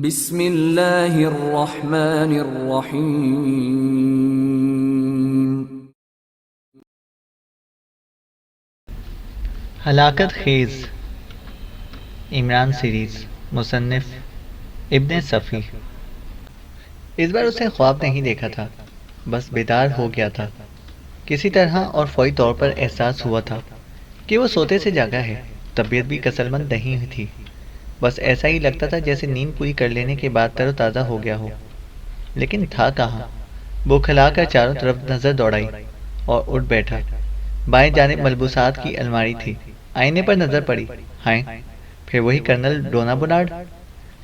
بسم اللہ الرحمن الرحیم۔ ہلاکت خیز عمران سیریز، مصنف ابن صفی۔ اس بار اسے خواب نہیں دیکھا تھا، بس بیدار ہو گیا تھا۔ کسی طرح اور فوری طور پر احساس ہوا تھا کہ وہ سوتے سے جاگا ہے۔ طبیعت بھی کسلمند نہیں تھی، بس ایسا ہی لگتا تھا جیسے نیند پوری کر لینے کے بعد تر و تازہ ہو گیا ہو۔ لیکن تھا کہاں؟ وہ کھلا کر چاروں طرف نظر دوڑائی اور اٹھ بیٹھا۔ بائیں جانب ملبوسات کی الماری تھی۔ آئینے پر نظر پڑی، ہائے، پھر وہی کرنل ڈونا بونارڈ۔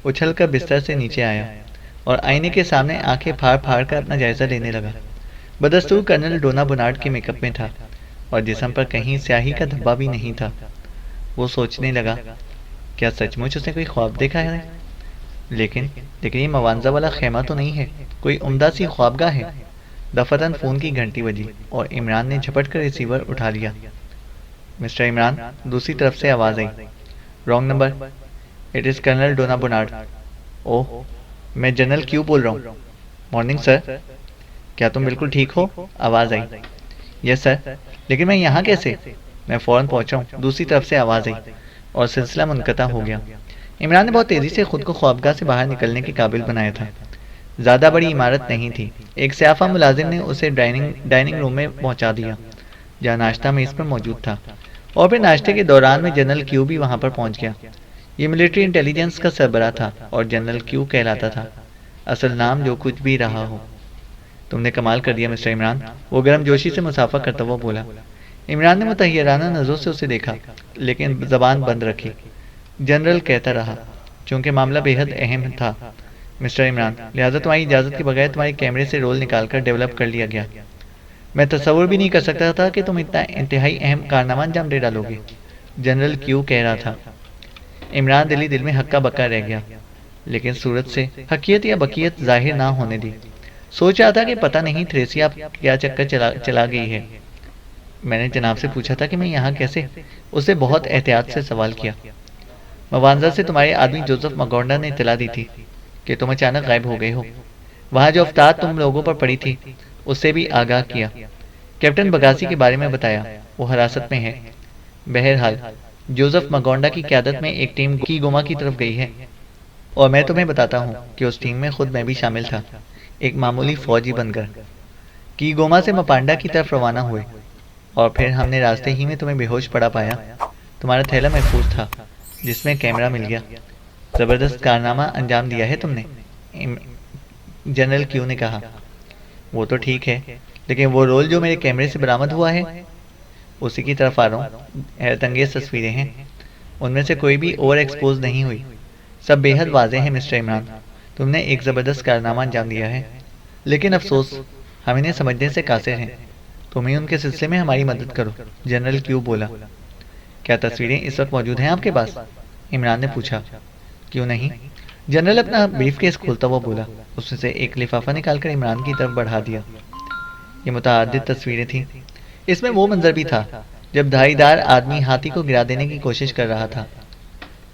اچھل کر بستر سے نیچے آیا اور آئینے کے سامنے آنکھیں پھاڑ پھاڑ کر اپنا جائزہ لینے لگا۔ بدستور کرنل ڈونا بونارڈ کے میک اپ میں تھا اور جسم پر کہیں سیاہی کا دھبا بھی نہیں تھا۔ وہ سوچنے لگا، کیا سچ مچ اس نے کوئی خواب دیکھا ہے؟ لیکن یہ موانزہ والا خیمہ تو نہیں ہے، کوئی عمدہ سی خوابگاہ ہے۔ دفتراً فون کی گھنٹی بجی اور عمران نے جھپٹ کر ریسیور اٹھا لیا۔ مسٹر عمران، دوسری طرف سے آواز آئی۔ Wrong number, it is colonel Donna Bonnard. اوہ، میں جنرل کیو بول رہا ہوں۔ مارننگ سر، کیا تم بالکل ٹھیک ہو؟ آواز آئی۔ یس سر، لیکن میں یہاں کیسے؟ میں فوراً پہنچا ہوں، دوسری طرف سے آواز آئی اور سلسلہ منقطع ہو گیا۔ عمران نے بہت تیزی سے خود کو خوابگاہ سے باہر نکلنے کے قابل بنایا تھا۔ زیادہ بڑی عمارت نہیں تھی۔ ایک سیافہ ملازم نے اسے ڈائننگ روم میں پہنچا دیا، جہاں ناشتہ میز پر موجود تھا، اور پھر ناشتے کے دوران میں جنرل کیو بھی وہاں پر پہنچ گیا۔ یہ ملٹری انٹیلیجنس کا سربراہ تھا اور جنرل کیو کہلاتا تھا، اصل نام جو کچھ بھی رہا ہو۔ تم نے کمال کر دیا مسٹر عمران، وہ گرم جوشی سے مسافہ کرتا ہوا بولا۔ عمران نے متحیرانہ نظروں سے اسے دیکھا، لیکن زبان بند رکھی۔ جنرل کہتا رہا، چونکہ معاملہ بے حد اہم تھا مسٹر عمران، لہذا تمہاری اجازت کے بغیر تمہارے کیمرے سے رول نکال کر ڈیولپ کر لیا گیا۔ میں تصور بھی نہیں کر سکتا تھا کہ تم اتنا انتہائی اہم کارنامہ انجام دے ڈالو گے، جنرل کیو کہہ رہا تھا۔ عمران دل میں ہکا بکا رہ گیا، لیکن صورت سے حقیقت یا بقیت ظاہر نہ ہونے دی۔ سوچ رہا تھا کہ پتہ نہیں تھریسیا کیا چکر چلا گئی ہے۔ میں نے جناب سے پوچھا تھا کہ میں یہاں کیسے؟ اسے بہت احتیاط سے سوال کیا۔ موانزہ سے تمہارے آدمی جوزف مگونڈا نے اطلاع دی تھی کہ تم اچانک غائب ہو گئے ہو۔ وہاں جو افتاد تم لوگوں پر پڑی تھی، اس سے بھی آگاہ کیا۔ کیپٹن بگاسی کے بارے میں بتایا، وہ حراست میں ہے۔ بہرحال جوزف مگونڈا کی قیادت میں ایک ٹیم کی گوما کی طرف گئی ہے، اور میں تمہیں بتاتا ہوں کہ اس ٹیم میں خود میں بھی شامل تھا، ایک معمولی فوجی بن کر۔ کی گوما سے مپانڈا کی طرف روانہ ہوئے، اور پھر ہم نے راستے ہی میں تمہیں بے ہوش پڑا پایا۔ تمہارا تھیلا محفوظ تھا، جس میں کیمرہ مل گیا۔ زبردست کارنامہ انجام دیا ہے تم نے، جنرل کیو نے کہا۔ وہ تو ٹھیک ہے، لیکن وہ رول جو میرے کیمرے سے برآمد ہوا ہے، اسی کی طرف آ رہا ہوں۔ حیرت انگیز تصویریں ہیں، ان میں سے کوئی بھی اوور ایکسپوز نہیں ہوئی، سب بے حد واضح ہیں مسٹر عمران۔ تم نے ایک زبردست کارنامہ انجام دیا ہے، لیکن افسوس ہم انہیں سمجھنے سے قاصر ہیں۔ تم ہی ان کے سلسلے میں ہماری مدد کرو، جنرل کیو بولا۔ کیا تصویریں اس وقت موجود ہیں آپ کے پاس؟ عمران نے پوچھا۔ کیوں نہیں؟ جنرل اپنا بریف کیس کھولتا ہوا بولا۔ اس میں سے ایک لفافہ نکال کر عمران کی طرف بڑھا دیا۔ یہ متعدد تصویریں تھیں۔ اس میں وہ منظر بھی تھا جب دھاری دار آدمی ہاتھی کو گرا دینے کی کوشش کر رہا تھا۔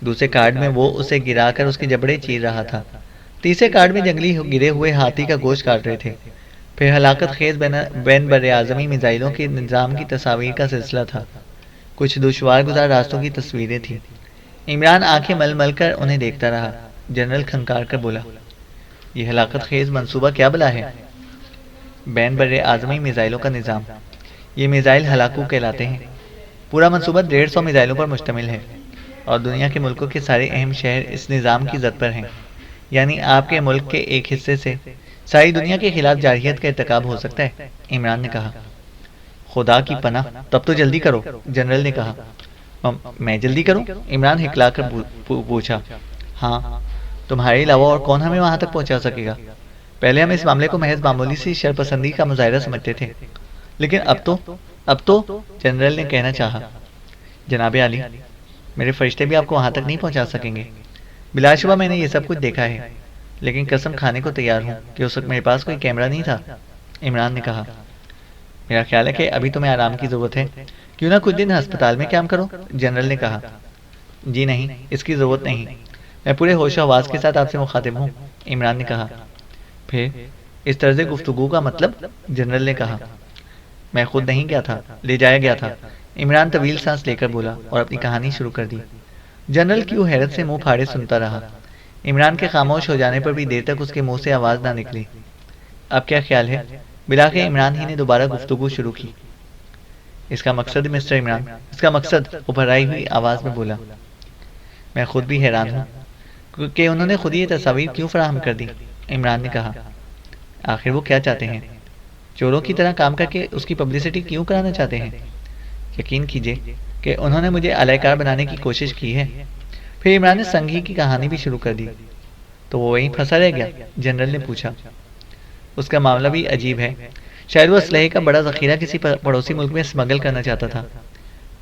دوسرے کارڈ میں وہ اسے گرا کر اس کے جبڑے چیر رہا تھا۔ تیسرے کارڈ میں جنگلی گرے ہوئے ہاتھی کا گوشت کاٹ رہے تھے۔ پھر ہلاکت خیز بین براعظمی میزائلوں کے نظام کی تصاویر کا سلسلہ تھا۔ کچھ دشوار گزار راستوں کی تصویریں تھیں۔ عمران آنکھیں مل مل کر انہیں دیکھتا رہا۔ جنرل کھنکار کر بولا، یہ ہلاکت خیز منصوبہ کیا بلا ہے؟ بین براعظمی میزائلوں کا نظام، یہ میزائل ہلاکو کہلاتے ہیں۔ پورا منصوبہ 150 میزائلوں پر مشتمل ہے، اور دنیا کے ملکوں کے سارے اہم شہر اس نظام کی زد پر ہیں۔ یعنی آپ کے ملک کے ایک حصے سے ساری دنیا کے خلاف جارحیت کا ارتکاب ہو سکتا ہے، عمران نے کہا۔ خدا کی پناہ، تب تو جلدی کرو، جنرل نے کہا۔ میں جلدی کروں؟ عمران ہکلا کر پوچھا۔ ہاں، تمہارے علاوہ اور کون ہمیں وہاں تک پہنچا سکے گا؟ پہلے ہم اس معاملے کو محض معمولی سی شرپسندی کا مظاہرہ سمجھتے تھے، لیکن اب تو جنرل نے کہنا چاہا۔ جناب عالی، میرے فرشتے بھی آپ کو وہاں تک نہیں پہنچا سکیں گے۔ بلا شبہ میں نے یہ سب کچھ دیکھا ہے، لیکن قسم کھانے کو تیار ہوں کہ اس وقت میرے پاس کوئی کیمرہ نہیں تھا، عمران نے کہا۔ میرا خیال ہے کہ ابھی تمہیں آرام کی ضرورت ہے، کیوں نہ کچھ دن ہسپتال میں قیام کرو، جنرل نے کہا۔ جی نہیں، اس کی ضرورت نہیں، میں پورے ہوش و آواز کے ساتھ آپ سے مخاطب ہوں، عمران نے کہا۔ پھر اس طرز گفتگو کا مطلب؟ جنرل نے کہا۔ میں خود نہیں گیا تھا، لے جایا گیا تھا، عمران طویل سانس لے کر بولا اور اپنی کہانی شروع کر دی۔ جنرل کیوں حیرت سے منہ پھاڑے سنتا رہا۔ عمران کے خاموش ہو جانے پر بھی دیر تک اس کے منہ سے آواز نہ نکلی۔ اب کیا خیال ہے؟ بلاخر عمران ہی نے دوبارہ گفتگو شروع کی۔ اس کا مقصد مسٹر عمران، اس کا مقصد، وہ بھرائی ہوئی آواز میں بولا۔ میں خود بھی حیران ہوں کہ انہوں نے خود یہ تصاویر کیوں فراہم کر دی، عمران نے کہا۔ آخر وہ کیا چاہتے ہیں؟ چوروں کی طرح کام کر کے اس کی پبلسٹی کیوں کرانا چاہتے ہیں؟ یقین کیجئے کہ انہوں نے مجھے اعلی کار بنانے کی کوشش کی ہے۔ پھر عمران نے سنگھی کی کہانی بھی شروع کر دی۔ تو وہ وہیں پھنسا رہ گیا؟ جنرل نے پوچھا۔ اس کا معاملہ بھی عجیب ہے۔ شاید وہ اسلحے کا بڑا ذخیرہ کسی پڑوسی ملک میں اسمگل کرنا چاہتا تھا،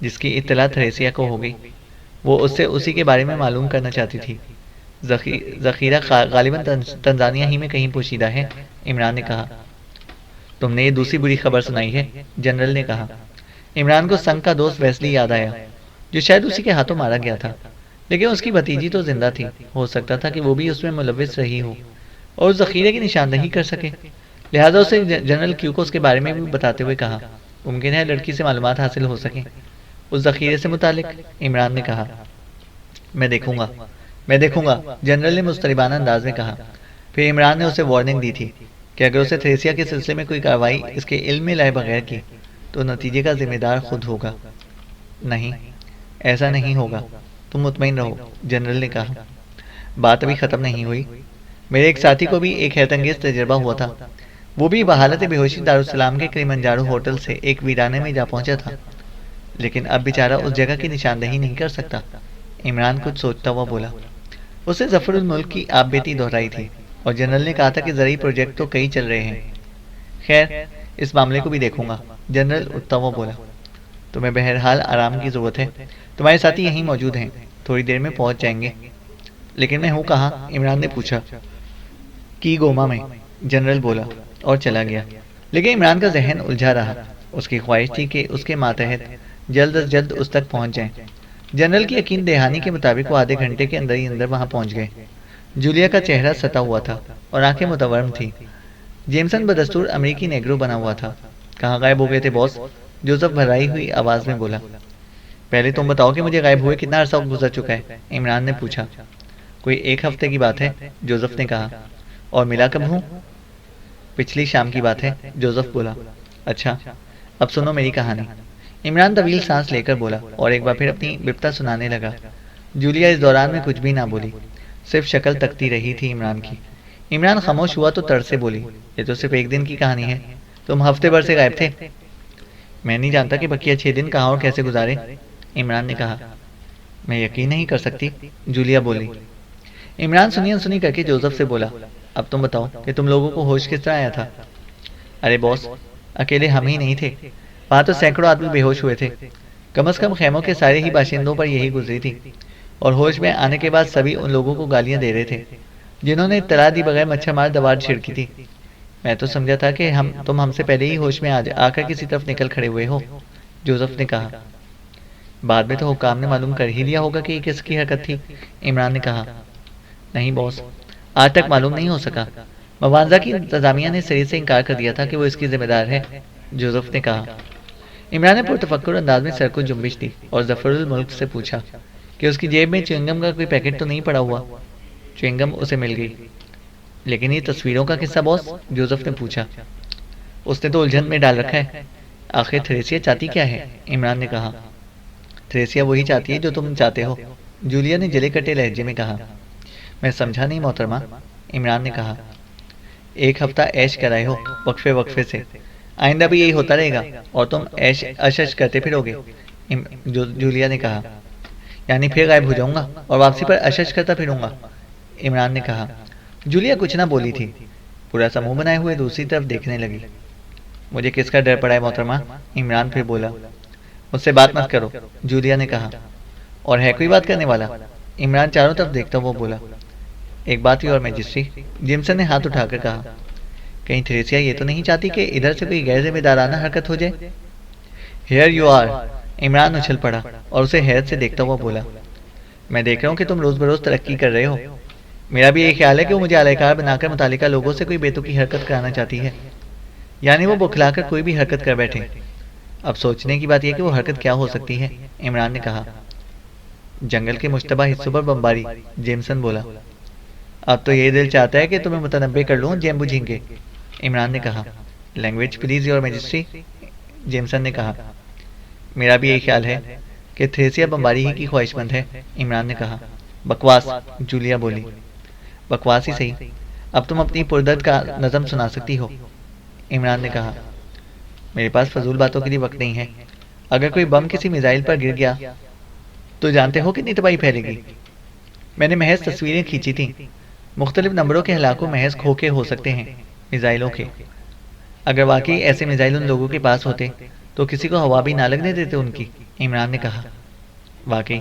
جس کی اطلاع تھریسیا کو ہو گئی۔ وہ اس سے اسی کے بارے میں معلوم کرنا چاہتی تھی۔ ذخیرہ غالباً تنزانیہ ہی میں کہیں پوشیدہ ہے، عمران نے کہا۔ تم نے یہ دوسری بری خبر سنائی ہے، جنرل نے کہا۔ عمران کو سنگ کا دوست ویسلی یاد آیا، جو شاید اسی کے ہاتھوں مارا گیا تھا، لیکن اس کی بھتیجی تو زندہ تھی۔ ہو سکتا تھا کہ وہ بھی اس میں ملوث رہی ہو اور اس ذخیرے کی نشاندہی کر سکے۔ لہٰذا اسے جنرل کیو کو اس کے بارے میں بھی بتاتے ہوئے کہا، ممکن ہے لڑکی سے معلومات حاصل ہو سکیں اس ذخیرے سے متعلق، عمران نے کہا۔ میں دیکھوں گا، جنرل نے مضطربانہ انداز میں کہا۔ پھر عمران نے اسے وارننگ دی تھی کہ اگر اسے تھریسیا کے سلسلے میں کوئی کارروائی اس کے علم میں لائے بغیر کی تو نتیجے کا ذمہ دار خود ہوگا۔ نہیں، ایسا نہیں ہوگا، تم مطمئن رہو، جنرل نے کہا۔ بات ابھی ختم نہیں ہوئی۔ میرے ایک ساتھی کو بھی ایک حیرت انگیز تجربہ ہوا تھا۔ وہ بھی بحالت بے ہوشی دارالسلام کے کلیمنجارو ہوٹل سے ایک ویرانے میں جا پہنچا تھا، لیکن اب بیچارہ اس جگہ کی نشاندہی نہیں کر سکتا۔ عمران کچھ سوچتا ہوا بولا۔ اسے ظفر الملک کی آپ بیتی دہرائی تھی اور جنرل نے کہا تھا کہ زرعی پروجیکٹ تو کئی چل رہے ہیں۔ خیر، اس معاملے کو بھی دیکھوں گا، جنرل اٹھتا ہوا بولا۔ تمہیں بہرحال آرام کی ضرورت ہے، تمہارے ساتھی یہیں موجود ہیں، تھوڑی دیر میں پہنچ جائیں گے۔ لیکن میں ہوں کہاں؟ عمران نے پوچھا۔ کی گوما میں، جنرل بولا اور چلا گیا۔ لیکن عمران کا ذہن الجھا رہا۔ اس کی خواہش تھی کہ اس کے ماتحت جلد از جلد اس تک پہنچ جائیں۔ جنرل کی یقین دہانی کے مطابق وہ آدھے گھنٹے کے اندر ہی اندر وہاں پہنچ گئے۔ جولیا کا چہرہ ستا ہوا تھا اور آنکھیں متورم تھیں۔ جیمسن بدستور امریکی نیگرو بنا ہوا تھا۔ کہاں غائب ہو گئے تھے باس؟ جوزف بھرائی ہوئی آواز میں بولا۔ پہلے تم بتاؤ کہ مجھے غائب ہوئے کتنا عرصہ گزر چکا ہے، عمران نے پوچھا۔ کوئی 1 ہفتے کی بات ہے، جوزف نے کہا۔ اور ملا کب ہوں؟ پچھلی شام کی بات ہے، جوزف بولا۔ اچھا، اب سنو میری کہانی، عمران طویل سانس لے کر بولا اور ایک بار پھر اپنی بپتا سنانے لگا۔ جولیا اس دوران میں کچھ بھی نہ بولی، صرف شکل تکتی رہی تھی عمران کی۔ عمران خاموش ہوا تو تڑ سے بولی، یہ تو صرف 1 دن کی کہانی ہے، تم ہفتے بھر سے غائب تھے۔ میں نہیں جانتا کہ بقیہ 6 دن کہاں اور کیسے گزارے، عمران نے کہا۔ میں یقین نہیں کر سکتی، جولیا بولی۔ عمران سنی انسنی کر کے جوزف سے بولا، اب تم بتاؤ کہ تم لوگوں کو ہوش کس طرح آیا تھا؟ ارے باس، اکیلے ہم ہی نہیں تھے، وہاں تو سینکڑوں آدمی بے ہوش ہوئے تھے۔ کم از کم خیموں کے سارے ہی باشندوں پر یہی گزری تھی، اور ہوش میں آنے کے بعد سبھی ان لوگوں کو گالیاں دے رہے تھے جنہوں نے اطلاع دی بغیر مچھر مار دوار چھڑکی تھی۔ میں تو سمجھا تھا کہ تم ہم سے پہلے ہی ہوش میں آ کر کسی طرف نکل کھڑے ہوئے ہو، جوزف نے کہا۔ بعد میں تو حکام نے معلوم کر ہی لیا ہوگا کہ یہ کس کی حرکت تھی، عمران نے کہا۔ نہیں باس، آج تک معلوم نہیں ہو سکا۔ موانزہ کی انتظامیہ نے سرے سے انکار کر دیا تھا کہ وہ اس کی ذمہ دار ہے، جوزف نے کہا۔ عمران نے پرتفکر انداز میں سر کو جنبش دی اور ظفر الملک سے پوچھا کہ اس کی جیب میں چوئنگم کا کوئی پیکٹ تو نہیں پڑا ہوا۔ چوئنگم اسے مل گئی۔ لیکن یہ تصویروں کا قصہ باس، جوزف نے پوچھا۔ اس نے تو الجھن میں ڈال رکھا ہے۔ آخر تھریسیا چاہتی کیا ہے، عمران نے کہا۔ تھریسیا وہی چاہتی ہے جو تم چاہتے ہو، جولیا نے جلے کٹے لہجے میں کہا۔ میں سمجھا نہیں محترمہ، عمران نے کہا۔ 1 ہفتہ عیش کرائے ہو وقفے سے، آئندہ بھی یہی ہوتا رہے گا اور تم عش کرتے پھرو گے، جولیا نے کہا۔ یعنی پھر غائب ہو جاؤں گا اور واپسی پر عش کرتا پھروں گا، عمران نے کہا۔ جولیا کچھ نہ بولی تھی، پورا سا منہ بنائے ہوئے دوسری طرف دیکھنے لگی۔ مجھے کس کا ڈر پڑا ہے محترمہ، عمران پھر بولا۔ مجھ سے بات مت کرو، جولیا نے کہا۔ اور ہے کوئی بات کرنے والا، عمران چاروں طرف دیکھتا ہوا بولا۔ ایک بات ہی اور میجسٹری، جیمسن نے ہاتھ اٹھا کر کہا۔ کہیں تھریسیا یہ تو نہیں چاہتی کہ ادھر سے کوئی غیر ذمہ دارانہ حرکت ہو جائے؟ ہیئر یو آر، عمران اچھل پڑا اور اسے حیرت سے دیکھتا ہوا بولا۔ میں دیکھ رہا ہوں کہ تم روز بروز ترقی کر رہے ہو. میرا بھی یہ خیال ہے کہ وہ مجھے اعلی کار بنا کر متعلقہ لوگوں سے کوئی بیتوکی حرکت کرانا چاہتی ہے، یعنی وہ بکھلا کر کوئی بھی حرکت کر بیٹھے. اب سوچنے کی بات یہ کہ وہ حرکت کیا ہو سکتی ہے، عمران نے کہا. جنگل کے مشتبہ حصوں پر بمباری، جیمسن بولا. اب تو یہ دل چاہتا ہے کہ تمہیں متنبع کر لوں جیمبو جھینگے، عمران نے کہا. لینگویج پلیز یور میجسٹری، جیمسن نے کہا. میرا بھی یہی خیال ہے کہ تھریسیا بمباری ہی کی خواہش مند ہے، عمران نے کہا. بکواس، جولیا بولی. بکواس ہی صحیح، اب تم اپنی پردرد کا نظم سنا سکتی ہو، عمران نے کہا. میرے پاس فضول باتوں کے لیے وقت نہیں ہے. اگر کوئی بم کسی میزائل پر گر گیا تو جانتے ہو کتنی تباہی پھیلے گی. میں نے محض تصویریں کھینچی تھیں. مختلف نمبروں کے ہلاکوں محض کھوکے ہو سکتے ہیں میزائلوں کے. اگر واقعی ایسے میزائل ان لوگوں کے پاس ہوتے تو کسی کو ہوا بھی نہ لگنے دیتے ان کی، عمران نے کہا. واقعی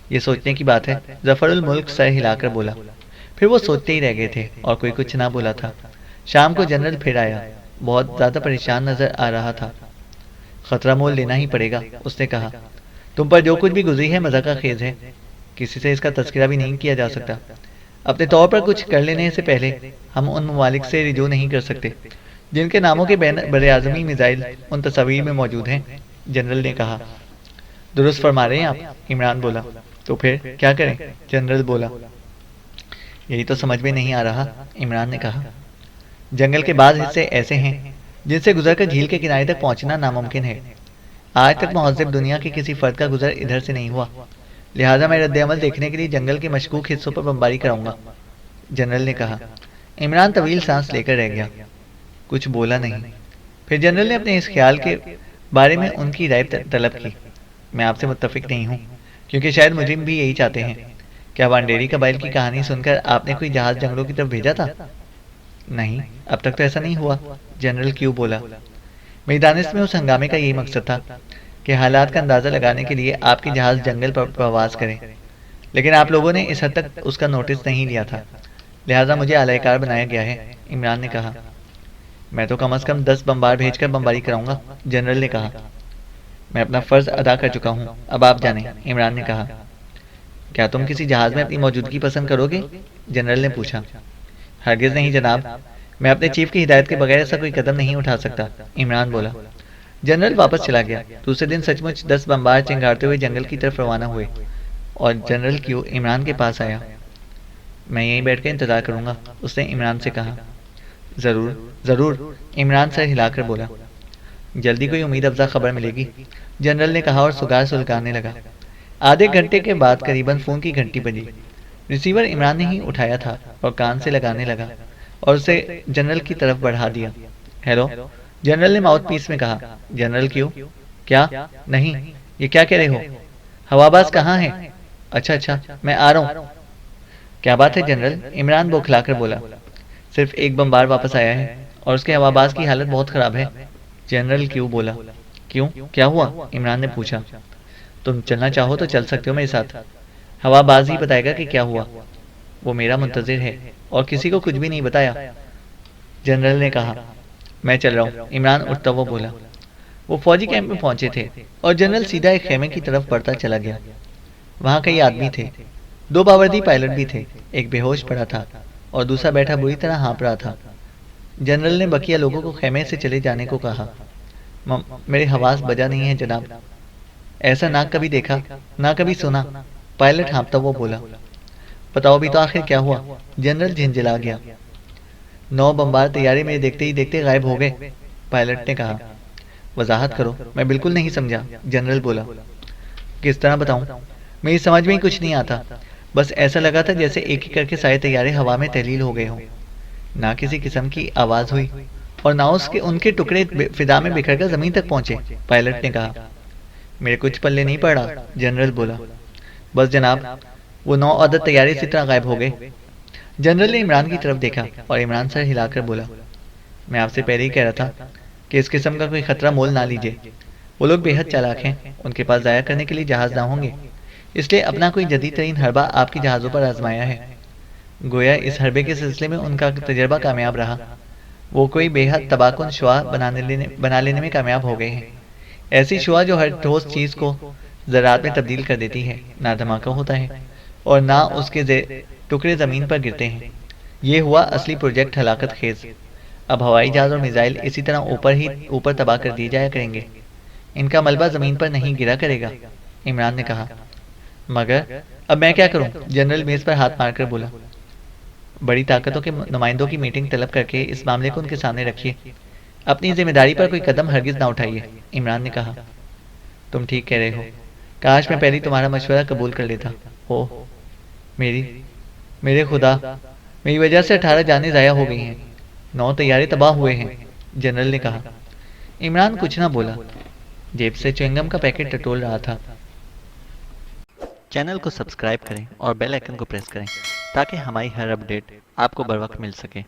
یہ سوچنے کی بات ہے، ظفر الملک سر ہلا کر بولا. پھر وہ سوچتے ہی رہ گئے تھے اور کوئی کچھ نہ بولا تھا. شام کو جنرل پھر آیا، بہت زیادہ پریشان نظر آ رہا تھا. خطرہ مول لینا ہی پڑے گا، اس نے کہا. تم پر جو کچھ بھی گزری ہے مذاق خیز ہے، کسی سے اس کا تذکرہ بھی نہیں کیا جا سکتا. اپنے طور پر کچھ کر لینے سے پہلے ہم ان ممالک سے رجوع نہیں کر سکتے جن کے ناموں کے براعظمی میزائل ان تصاویر میں موجود ہیں، جنرل نے کہا. درست فرما رہے ہیں آپ، عمران بولا. تو پھر کیا کریں، جنرل بولا. یہی تو سمجھ میں نہیں آ رہا، عمران نے کہا. جنگل کے بعض حصے ایسے ہیں جن سے گزر کر جھیل کے کنارے تک پہنچنا ناممکن ہے. آج تک مہذب دنیا کے کسی فرد کا گزر ادھر سے نہیں ہوا، لہٰذا میں رد عمل دیکھنے کے لیے جنگل کے مشکوک حصوں پر بمباری کراؤں گا، جنرل نے کہا. عمران طویل سانس لے کر رہ گیا، کچھ بولا نہیں. پھر جنرل نے اپنے اس خیال کے بارے میں ان کی رائے طلب کی. میں آپ سے متفق نہیں ہوں، کیونکہ شاید مجرم بھی یہی چاہتے ہیں. کیا وانڈیری قبائل کی کہانی سن کر آپ نے کوئی جہاز جنگلوں کی طرف بھیجا تھا؟ نہیں، اب تک تو ایسا نہیں ہوا، جنرل کیوں بولا. میری دانش میں اس ہنگامے کا یہی مقصد تھا کہ حالات کا اندازہ لگانے کے لیے آپ کی جہاز جنگل پر پرواز کریں، لیکن آپ لوگوں نے اس حد تک اس کا نوٹس نہیں لیا تھا، لہٰذا مجھے اعلی کار بنایا گیا ہے، عمران نے کہا. میں تو کم از کم 10 بمبار بھیج کر بمباری کراؤں گا، جنرل نے کہا. میں اپنا فرض ادا کر چکا ہوں، اب آپ جانیں، عمران نے کہا. کیا تم کسی جہاز میں اپنی موجودگی پسند کرو گے، جنرل نے پوچھا. ہرگز نہیں جناب، میں اپنے چیف کی ہدایت کے بغیر ایسا کوئی قدم نہیں اٹھا سکتا، عمران بولا. جنرل واپس چلا گیا. دوسرے دن سچ مچ 10 بمبار چنگارتے ہوئے جنگل کی طرف روانہ ہوئے اور جنرل کیو عمران کے پاس آیا. میں یہیں بیٹھ کر انتظار کروں گا، اس نے عمران سے کہا. ضرور ضرور، عمران سر ہلا کر بولا. جلدی کوئی امید افزا خبر ملے گی، جنرل نے کہا اور سگار سلگانے لگا. آدھے گھنٹے کے بعد قریباً فون کی گھنٹی بجی. ریسیور عمران نے ہی اٹھایا تھا اور کان سے لگانے لگا اور اسے جنرل کی طرف بڑھا دیا. ہیلو، جنرل نے ماؤتھ پیس میں کہا. جنرل کیوں؟ کیا؟ نہیں، یہ کیا کہہ رہے ہو؟ ہواباز کہاں ہے؟ اچھا، میں آ رہا ہوں. کیا بات ہے جنرل، عمران بوکھلا کر بولا. صرف ایک بمبار واپس آیا ہے اور اس کے ہواباز کی حالت بہت خراب ہے، جنرل کیوں بولا. کیوں، کیا ہوا، عمران نے پوچھا. تم چلنا چاہو تو چل سکتے ہو میرے ساتھ، ہواباز ہی بتائے گا کہ کیا ہوا. وہ میرا منتظر ہے اور کسی کو کچھ بھی نہیں بتایا، جنرل نے کہا. میں چل رہا ہوں، عمران اٹھتا ہوا بولا. وہ فوجی کیمپ میں پہنچے تھے اور جنرل سیدھا ایک خیمے کی طرف بڑھتا چلا گیا. وہاں کئی آدمی تھے، 2 باوردی پائلٹ بھی تھے. ایک بے ہوش پڑا تھا اور دوسرا بیٹھا بری طرح ہانپ رہا تھا. جنرل نے بقیہ لوگوں کو خیمے سے چلے جانے کو کہا. میرے حواس بجا نہیں ہے جناب، ایسا نہ کبھی دیکھا نہ کبھی سنا، پائلٹ ہانپتا ہوا بولا. بتاؤ بھی تو آخر کیا ہوا، جنرل جھنجھلا گیا. 9 بمبار طیارے میرے دیکھتے ہی دیکھتے غائب ہو گئے، پائلٹ نے کہا. وضاحت کرو، میں بالکل نہیں سمجھا، جنرل بولا. کس طرح بتاؤں، میری سمجھ میں ہی کچھ نہیں آتا. بس ایسا لگا تھا جیسے ایک ایک کر کے سارے طیارے ہوا میں تحلیل ہو گئے ہوں. نہ کسی قسم کی آواز ہوئی اور نہ ان کے ٹکڑے فضا میں بکھر کر زمین تک پہنچے، پائلٹ نے کہا. میرے کچھ پلے نہیں پڑا، جنرل بولا. بس جناب، وہ 9 عدد طیارے اسی طرح غائب ہو گئے. جنرل نے عمران کی طرف دیکھا اور عمران سر ہلا کر بولا. میں آپ سے پہلے ہی کہہ رہا تھا کہ اس قسم کا کوئی خطرہ مول نہ لیجیے. وہ لوگ بے حد چالاک ہیں، ان کے پاس ضائع کرنے کے لیے جہاز نہ ہوں گے، اس لیے اپنا کوئی جدید ترین حربہ آپ کی جہازوں پر آزمایا ہے. گویا اس حربے کے سلسلے میں ان کا تجربہ کامیاب رہا. وہ کوئی بے حد تباہ کن شعاع بنا لینے میں کامیاب ہو گئے ہیں. ایسی شعاع جو ہر ٹھوس چیز کو ذرات میں تبدیل کر دیتی ہے، نہ دھماکہ ہوتا ہے اور نہ اس کے ٹکڑے زمین پر گرتے ہیں۔ یہ ہوا اصلی پروجیکٹ ہلاکت خیز۔ اب ہوائی جہاز اور میزائل اسی طرح اوپر تباہ کر دیے جایا کریں گے، ان کا ملبہ زمین پر نہیں گرا کرے گا۔ عمران نے کہا۔ مگر اب میں کیا کروں؟ جنرل میز پر ہاتھ مار کر بولا۔ بڑی طاقتوں کے نمائندوں کی میٹنگ طلب کر کے اس معاملے کو ان کے سامنے رکھیے، اپنی ذمہ داری پر کوئی قدم ہرگز نہ اٹھائیے۔ عمران نے کہا۔ تم ٹھیک کہہ رہے ہو، کاش میں پہلے تمہارا مشورہ قبول کر لیتا۔ میرے خدا، میری وجہ سے 18 جانیں ضائع ہو گئی ہیں، 9 طیارے تباہ ہوئے ہیں، جنرل نے کہا۔ عمران کچھ نہ بولا، جیب سے چوئنگم کا پیکٹ ٹٹول رہا تھا۔ چینل کو سبسکرائب کریں اور بیل آئیکن کو پریس کریں تاکہ ہماری ہر اپڈیٹ آپ کو بر وقت مل سکے۔